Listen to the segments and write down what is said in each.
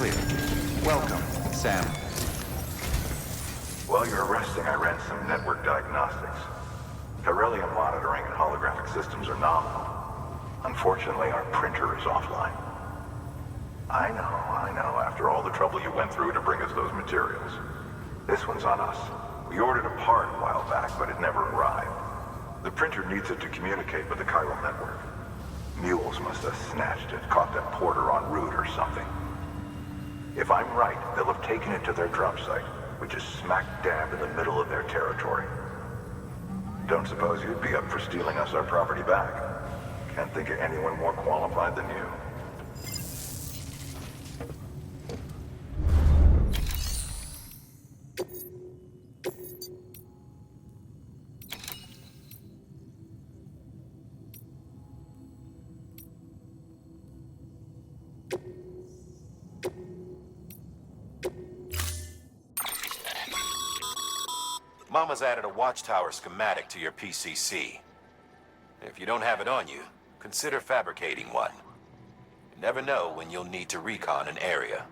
clear. Welcome, Sam. While you were resting, I ran some network diagnostics. Beryllium monitoring and holographic systems are nominal. Unfortunately, our printer is offline. I know, after all the trouble you went through to bring us those materials. This one's on us. We ordered a part a while back, but it never arrived. The printer needs it to communicate with the chiral network. Mules must have snatched it, caught that porter en route or something. If I'm right, they'll have taken it to their drop site, which is smack dab in the middle of their territory. Don't suppose you'd be up for stealing us our property back? Can't think of anyone more qualified than you. Mama's added a watchtower schematic to your PCC. If you don't have it on you, consider fabricating one. You never know when you'll need to recon an area.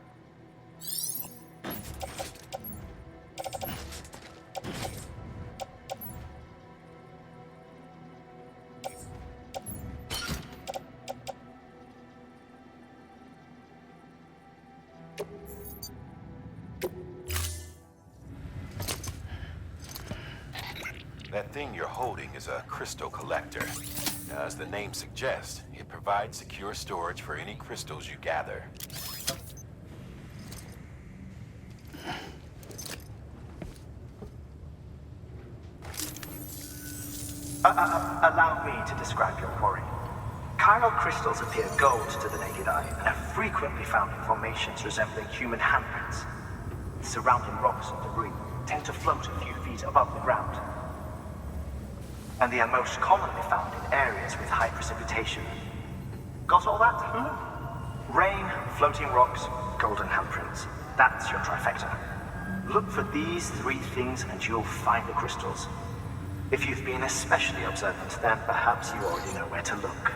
That thing you're holding is a crystal collector. Now, as the name suggests, it provides secure storage for any crystals you gather. Allow me to describe your quarry. Chiral crystals appear gold to the naked eye and are frequently found in formations resembling human handprints. Surrounding rocks and debris tend to float a few feet above the ground. And they are most commonly found in areas with high precipitation. Got all that? Rain, floating rocks, golden handprints. That's your trifecta. Look for these three things and you'll find the crystals. If you've been especially observant, then perhaps you already know where to look.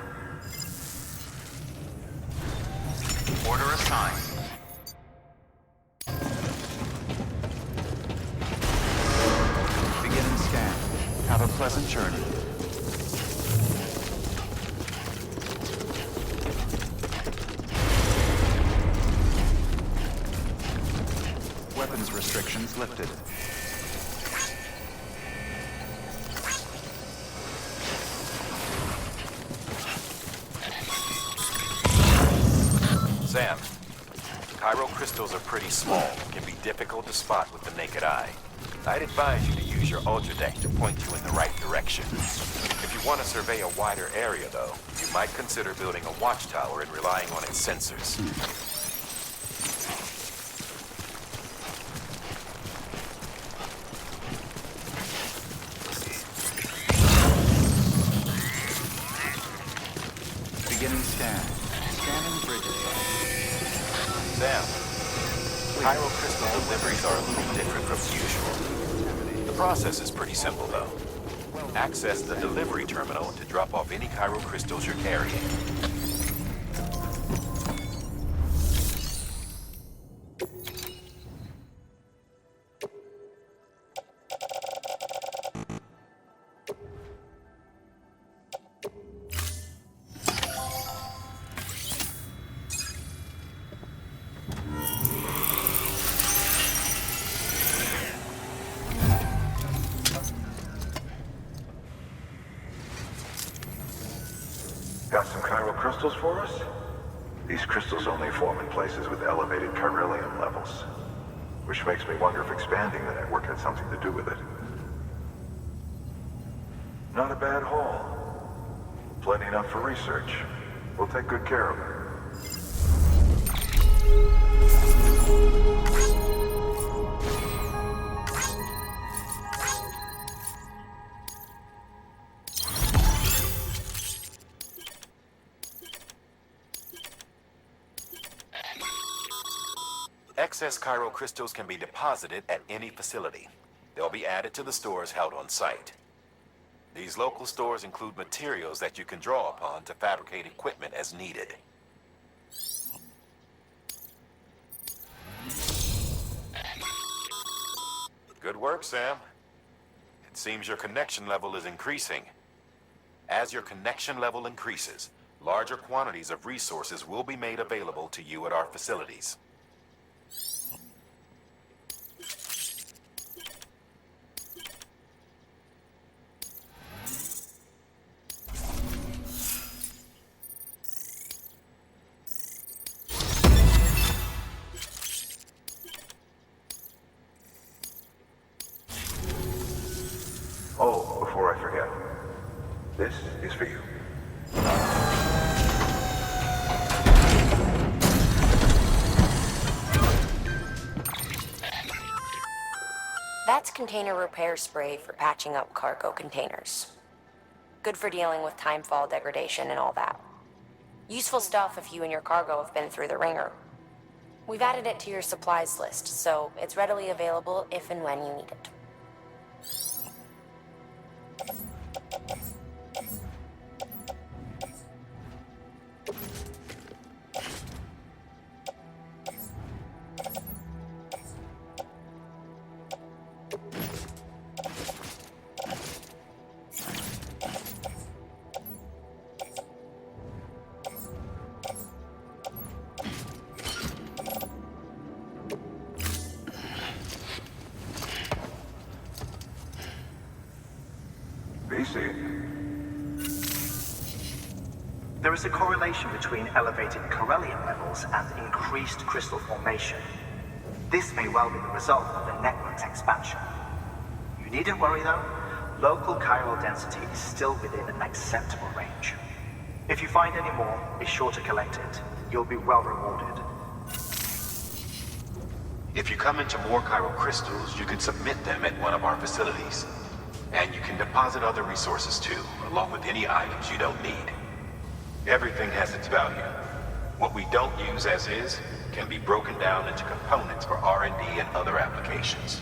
Order assigned. Begin and scan. Have a pleasant journey. Weapons restrictions lifted. Sam, chiral crystals are pretty small, can be difficult to spot with the naked eye. I'd advise you to use your ultra deck to point you in the right direction. If you want to survey a wider area, though, you might consider building a watchtower and relying on its sensors. Beginning scan. Scanning bridges. Sam, chiral crystal deliveries are a little different from usual. The process is pretty simple, though. Access the delivery terminal to drop off any chiral crystals you're carrying. Got some chiral crystals for us? These crystals only form in places with elevated chiralium levels. Which makes me wonder if expanding the network had something to do with it. Not a bad haul. Plenty enough for research. We'll take good care of it. Excess chiral crystals can be deposited at any facility. They'll be added to the stores held on site. These local stores include materials that you can draw upon to fabricate equipment as needed. work, Sam. It seems your connection level is increasing. As your connection level increases, larger quantities of resources will be made available to you at our facilities. Oh, before I forget, this is for you. That's container repair spray for patching up cargo containers. Good for dealing with timefall degradation and all that. Useful stuff if you and your cargo have been through the ringer. We've added it to your supplies list, so it's readily available if and when you need it. There is a correlation between elevated Corellium levels and increased crystal formation. This may well be the result of the network's expansion. You needn't worry though, local chiral density is still within an acceptable range. If you find any more, be sure to collect it. You'll be well rewarded. If you come into more chiral crystals, you can submit them at one of our facilities. And you can deposit other resources too, along with any items you don't need. Everything has its value. What we don't use as is can be broken down into components for R&D and other applications.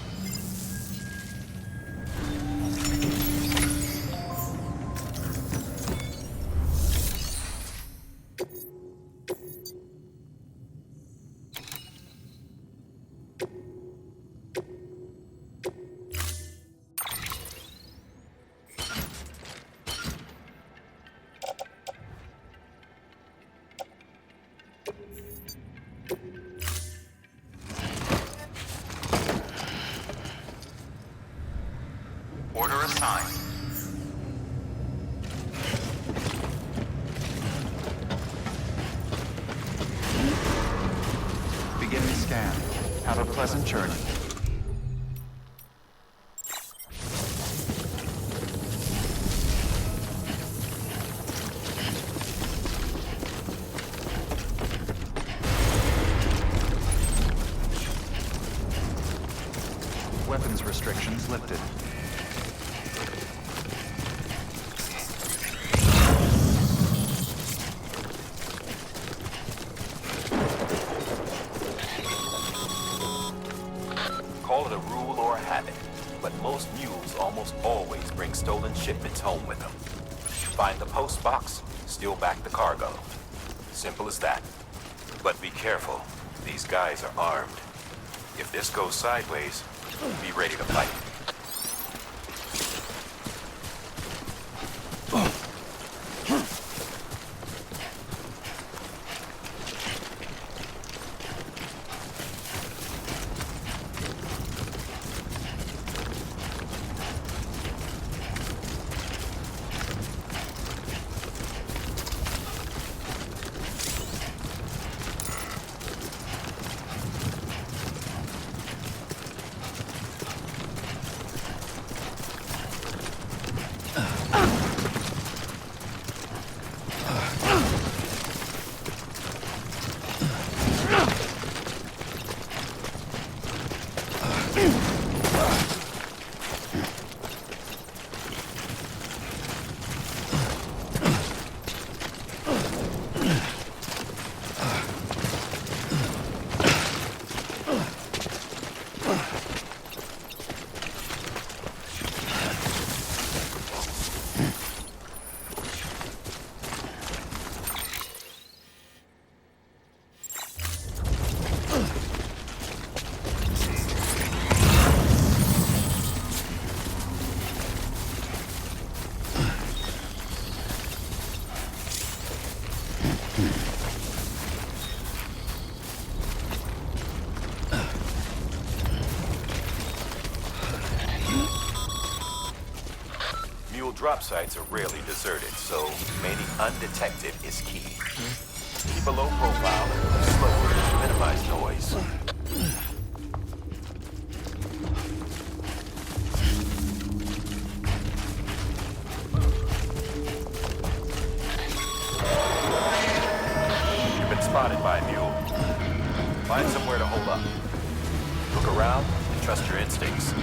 Order assigned. Beginning scan. Have a pleasant journey. Weapons restrictions lifted. Call it a rule or a habit, but most mules almost always bring stolen shipments home with them. Find the post box, steal back the cargo. Simple as that. But be careful, these guys are armed. If this goes sideways, be ready to fight. drop sites are rarely deserted, so remaining undetected is key. Keep a low profile and move slowly to minimize noise. You've been spotted by a mule. Find somewhere to hold up. Look around and trust your instincts.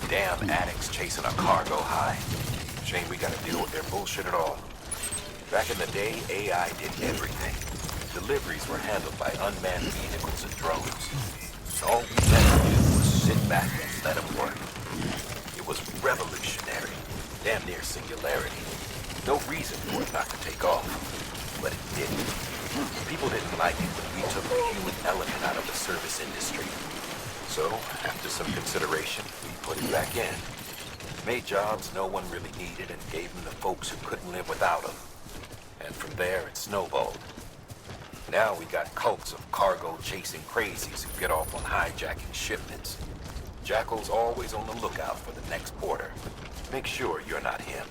Damn addicts chasing a cargo high. Shame we gotta deal with their bullshit at all. Back in the day, AI did everything. Deliveries were handled by unmanned vehicles and drones. All we had to do was sit back and let them work. It was revolutionary, damn near singularity. No reason for it not to take off, but it didn't. People didn't like it when we took the human element out of the service industry. So, after some consideration, we put it back in. Made jobs no one really needed and gave them to folks who couldn't live without them. And from there, it snowballed. Now we got cults of cargo-chasing crazies who get off on hijacking shipments. Jackal's always on the lookout for the next porter. Make sure you're not him.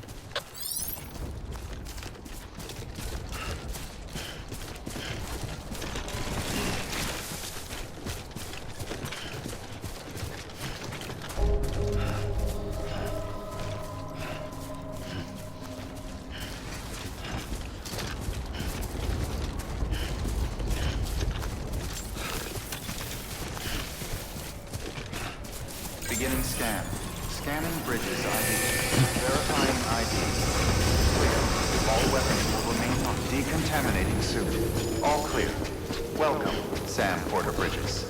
Beginning scan. Scanning bridges ID. Verifying ID. Clear. All weapons will remain on decontaminating suit. All clear. Welcome, Sam Porter Bridges.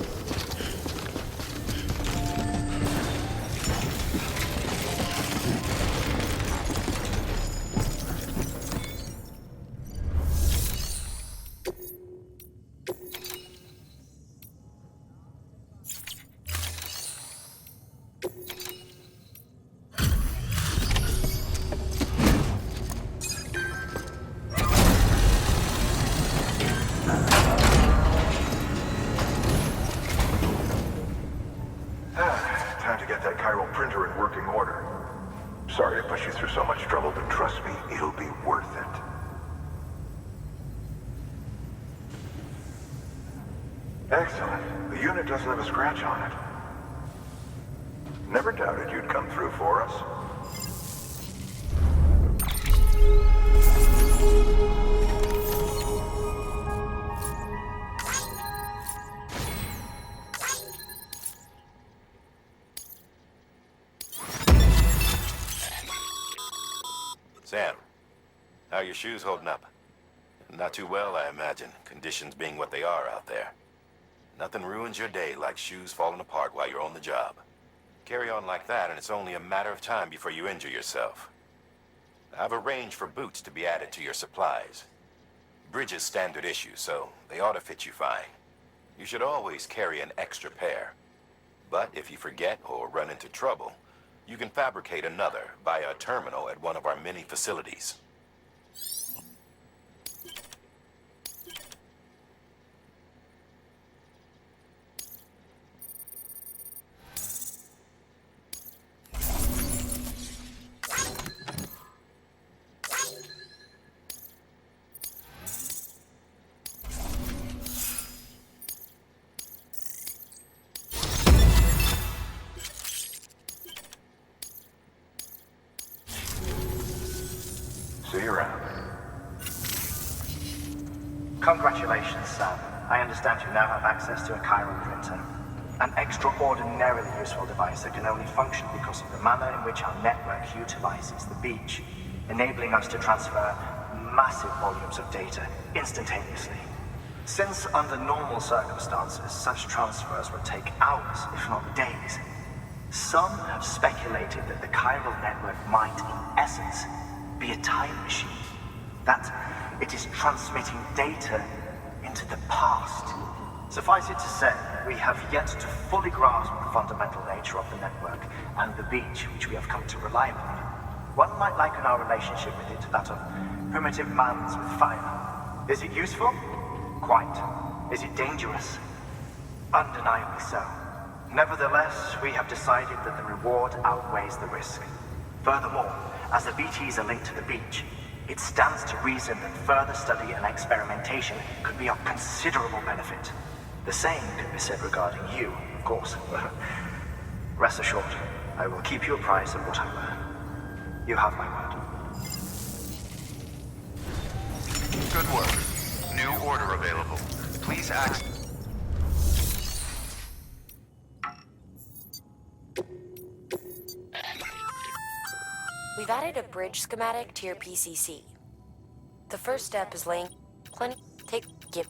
Time to get that chiral printer in working order. Sorry to push you through so much trouble, but trust me, it'll be worth it. Excellent. The unit doesn't have a scratch on it. Never doubted you'd come through for us. Sam, how are your shoes holding up? Not too well, I imagine, conditions being what they are out there. Nothing ruins your day like shoes falling apart while you're on the job. Carry on like that, and it's only a matter of time before you injure yourself. I've arranged for boots to be added to your supplies. Bridge is standard issue, so they ought to fit you fine. You should always carry an extra pair. But if you forget or run into trouble, you can fabricate another via a terminal at one of our many facilities. See you around. Congratulations, Sam. I understand you now have access to a chiral printer. An extraordinarily useful device that can only function because of the manner in which our network utilizes the beach, enabling us to transfer massive volumes of data instantaneously. Since under normal circumstances, such transfers would take hours, if not days, some have speculated that the chiral network might, in essence, be a time machine. That it is transmitting data into the past. Suffice it to say, we have yet to fully grasp the fundamental nature of the network and the beach which we have come to rely upon. One might liken our relationship with it to that of primitive man's with fire. Is it useful? Quite. Is it dangerous? Undeniably so. Nevertheless, we have decided that the reward outweighs the risk. Furthermore, as the BTs are linked to the beach, it stands to reason that further study and experimentation could be of considerable benefit. The same could be said regarding you, of course. Rest assured, I will keep you apprised of what I learn. You have my word. Good work. New order available. Please access... We've added a bridge schematic to your PCC. The first step is laying give.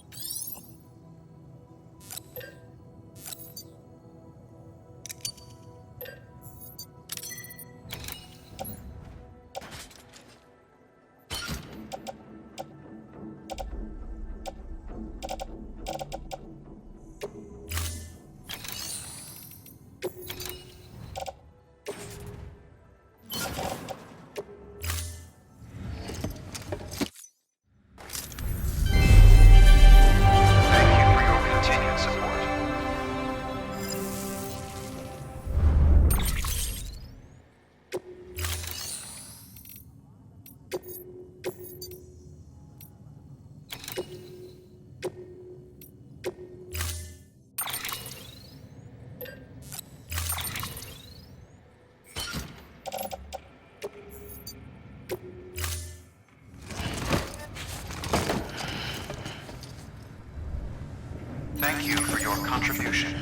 Thank you for your contribution.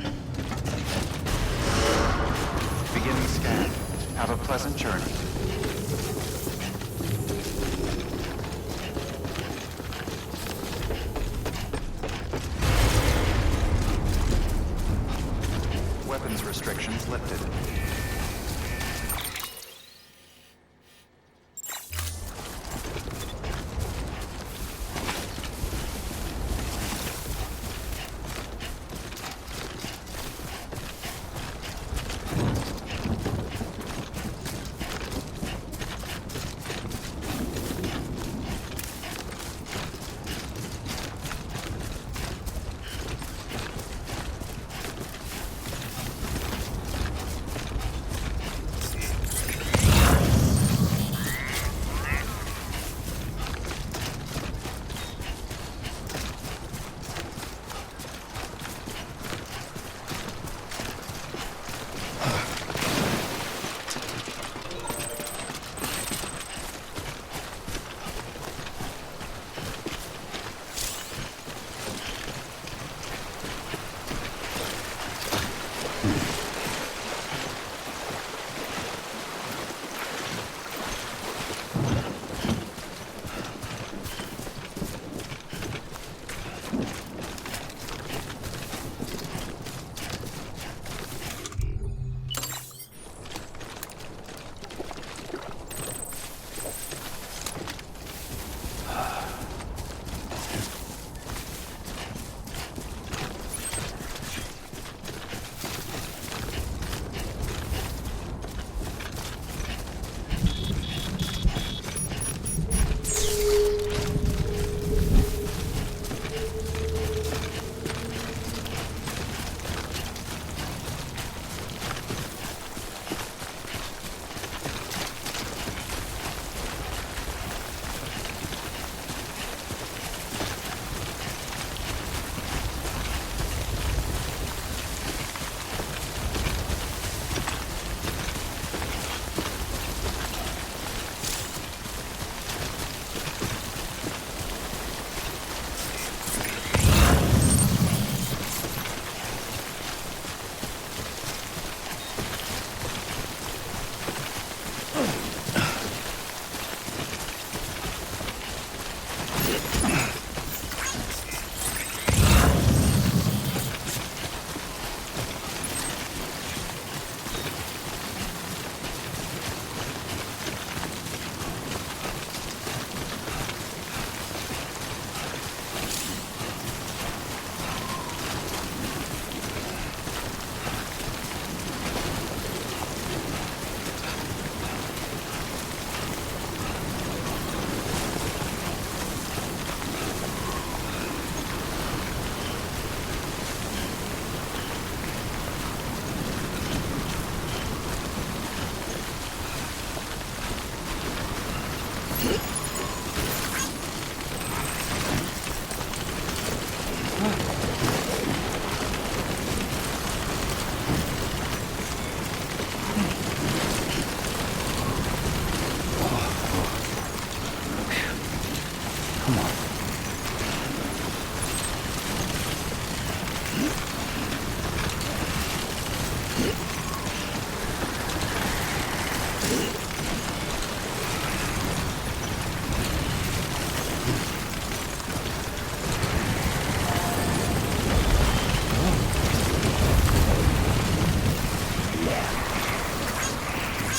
Beginning scan. Have a pleasant journey. Weapons restrictions lifted.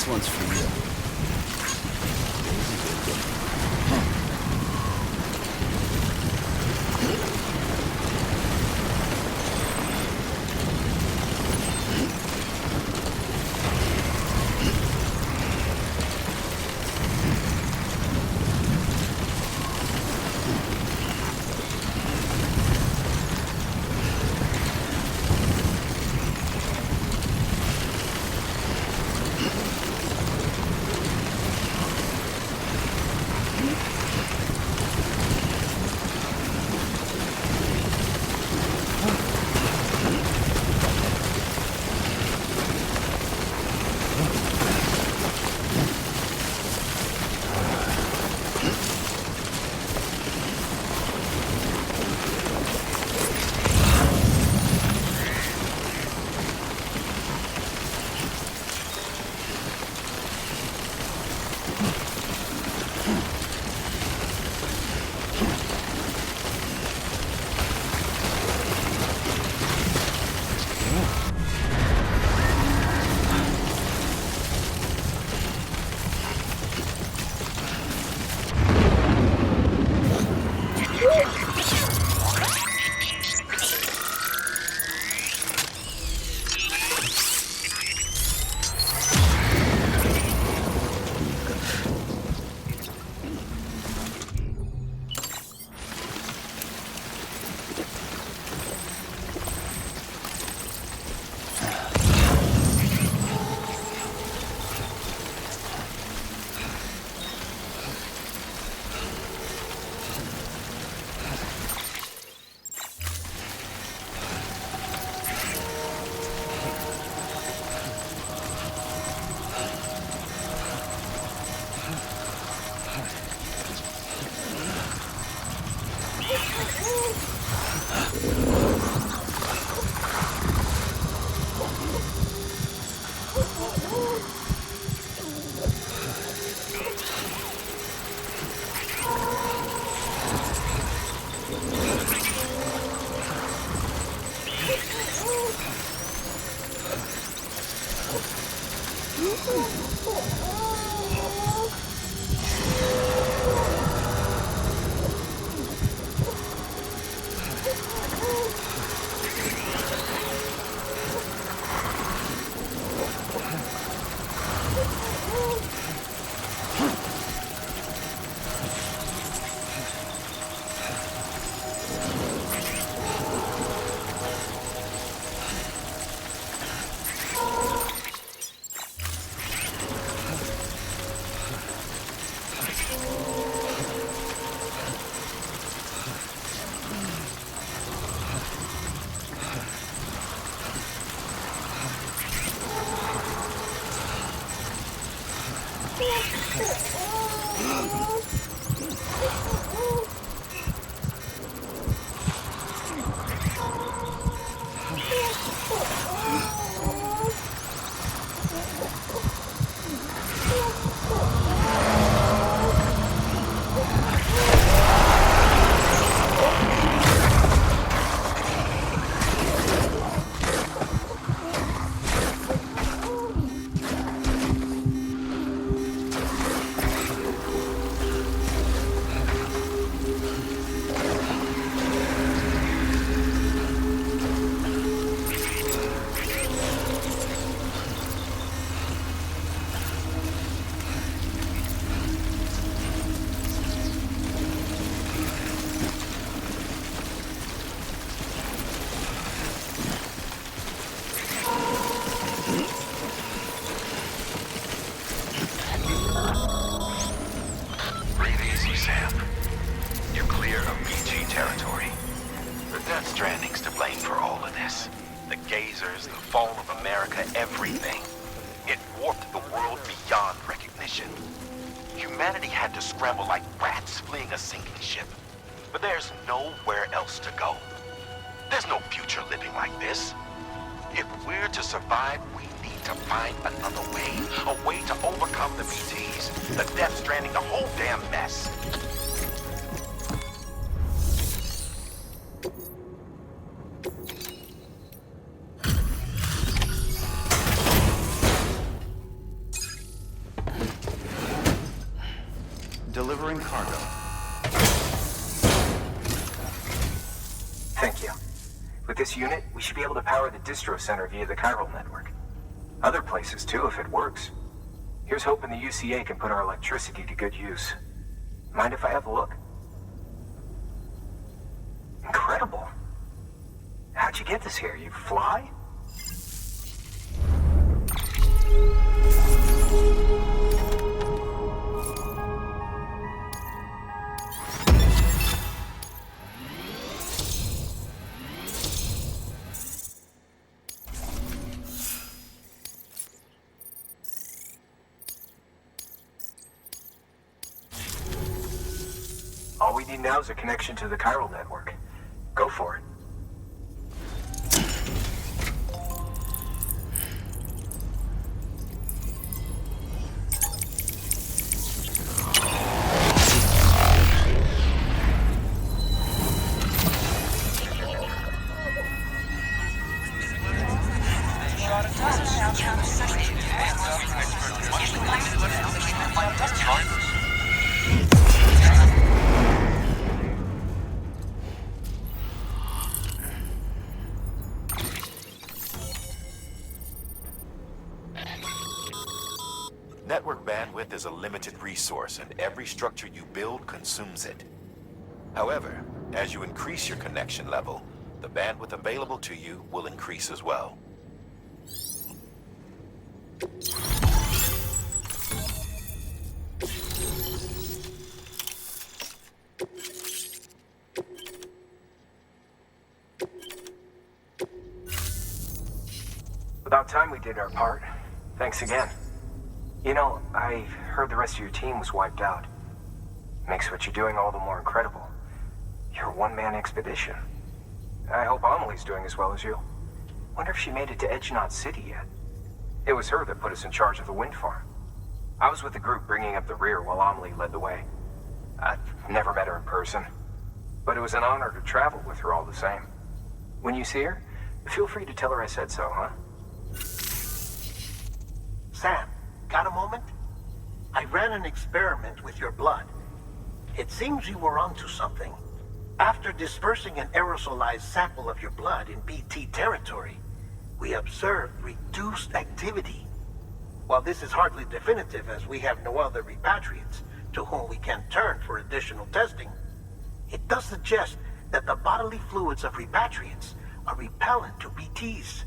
This one's for you. Stranding's to blame for all of this. The gazers, the fall of America, everything. It warped the world beyond recognition. Humanity had to scramble like rats fleeing a sinking ship. But there's nowhere else to go. There's no future living like this. If we're to survive, we need to find another way. A way to overcome the BTs, the Death Stranding, the whole damn mess. Delivering cargo. Thank you. With this unit, we should be able to power the distro center via the chiral network. Other places too, if it works. Here's hoping the UCA can put our electricity to good use. Mind if I have a look? Incredible. How'd you get this here? You fly? All we need now is a connection to the chiral network. Go for it. Network bandwidth is a limited resource, and every structure you build consumes it. However, as you increase your connection level, the bandwidth available to you will increase as well. About time we did our part. Thanks again. You know, I heard the rest of your team was wiped out. Makes what you're doing all the more incredible. You're a one-man expedition. I hope Amelie's doing as well as you. Wonder if she made it to Edgenot City yet. It was her that put us in charge of the wind farm. I was with the group bringing up the rear while Amelie led the way. I've never met her in person, but it was an honor to travel with her all the same. When you see her, feel free to tell her I said so, huh? Sam, got a moment? I ran an experiment with your blood. It seems you were onto something. After dispersing an aerosolized sample of your blood in BT territory, we observed reduced activity. While this is hardly definitive, as we have no other repatriates to whom we can turn for additional testing, it does suggest that the bodily fluids of repatriates are repellent to BTs.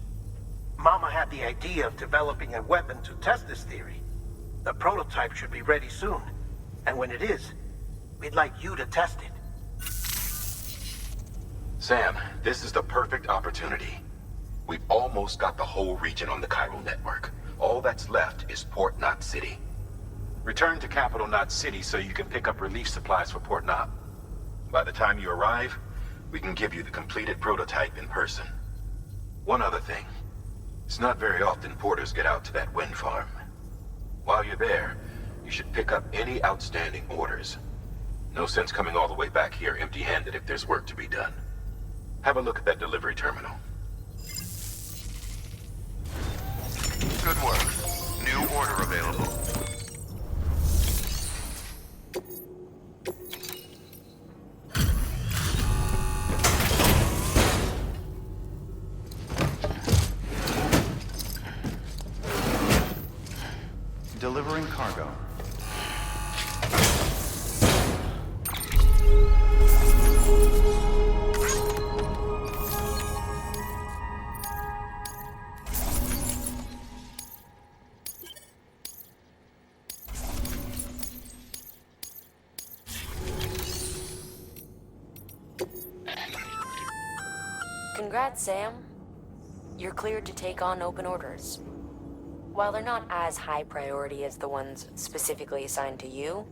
Mama had the idea of developing a weapon to test this theory. The prototype should be ready soon, and when it is, we'd like you to test it. Sam, this is the perfect opportunity. We've almost got the whole region on the chiral network. All that's left is Port Knot City. Return to Capital Knot City so you can pick up relief supplies for Port Knot. By the time you arrive, we can give you the completed prototype in person. One other thing. It's not very often porters get out to that wind farm. While you're there, you should pick up any outstanding orders. No sense coming all the way back here empty-handed if there's work to be done. Have a look at that delivery terminal. Good work. New order available. Delivering cargo. Congrats, Sam. You're cleared to take on open orders. While they're not as high priority as the ones specifically assigned to you,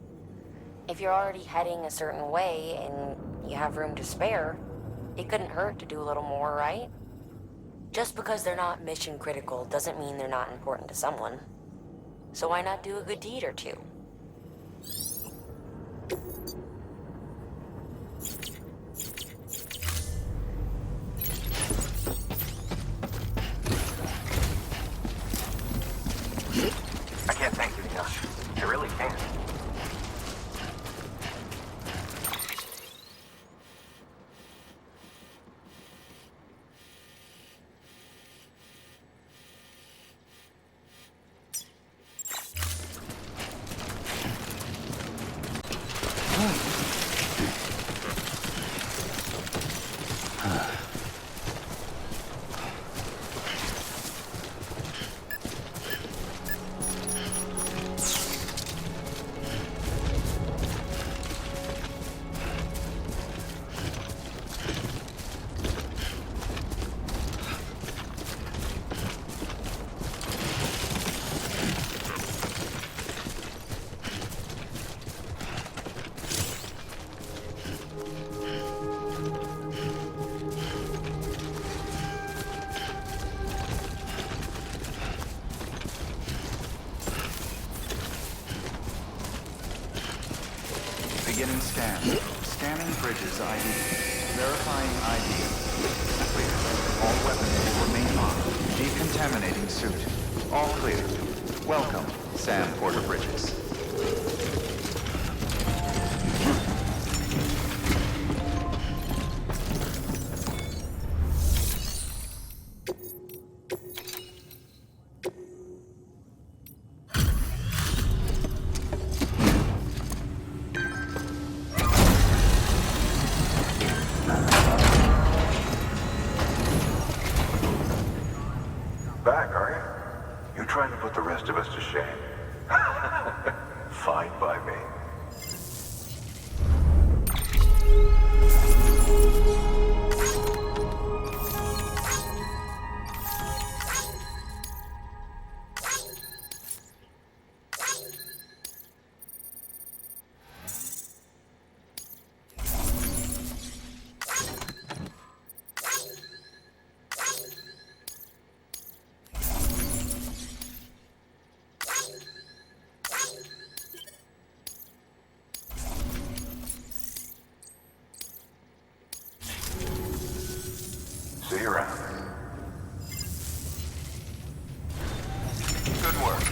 if you're already heading a certain way and you have room to spare, it couldn't hurt to do a little more, right? Just because they're not mission critical doesn't mean they're not important to someone. So why not do a good deed or two? I can't thank you enough. I really can't. Beginning scan. Scanning bridges ID. Verifying ID. Clear. All weapons will remain locked. Decontaminating suit. All clear. Welcome, Sam Porter Bridges. Back, are you? You trying to put the rest of us to shame? Fine by me. See you around. Good work.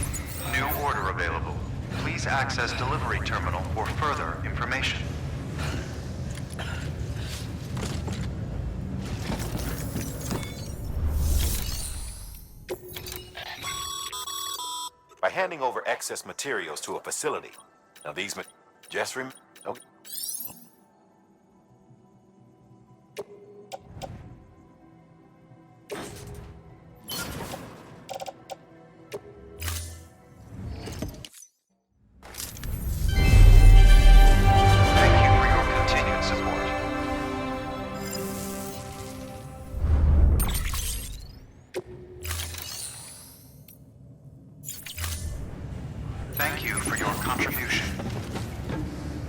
New order available. Please access delivery terminal for further information. By handing over excess materials to a facility. Now these just okay. Thank you for your continued support. Thank you for your contribution.